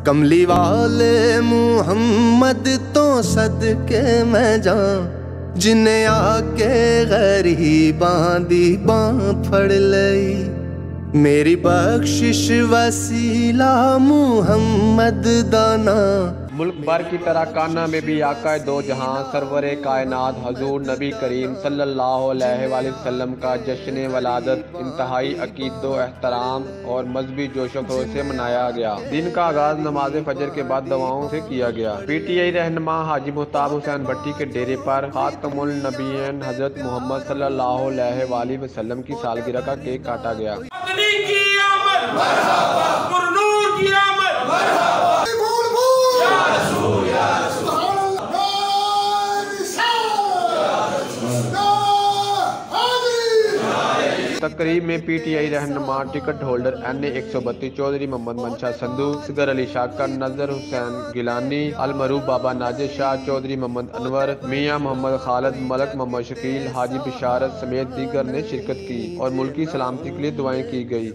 کملی والے محمد تو صدقے میں جان، جنہیں آ کے غریباں دی باں پھڑ لئی۔ میری بخشش وسیلہ محمد دا نام، ملک بھر کی طرح کانا میں بھی آقا دو جہاں سرور کائنات حضور نبی کریم صلی اللہ علیہ وآلہ وسلم کا جشن ولادت انتہائی عقیدت و احترام اور مذہبی جوش و خروش سے منایا گیا۔ دن کا آغاز نماز فجر کے بعد دعاؤں سے کیا گیا۔ پی ٹی آئی رہنما حاجی محتاب حسین بھٹی کے ڈیرے پر خاتم النبیین حضرت محمد صلی اللہ علیہ وآلہ وسلم کی سالگرہ کا کیک کاٹا گیا۔ تقریب میں پی ٹی آئی رہنما ٹکٹ ہولڈر این اے 132 چودھری محمد منشا سندھو، اصغر علی شاکر، نذر حسین گیلانی، المعروف بابا ناجر شاہ، چودھری محمد انور، میاں محمد خالد، ملک محمد شکیل، حاجی بشارت سمیت دیگر نے شرکت کی اور ملکی سلامتی کے لیے دعائیں کی گئی۔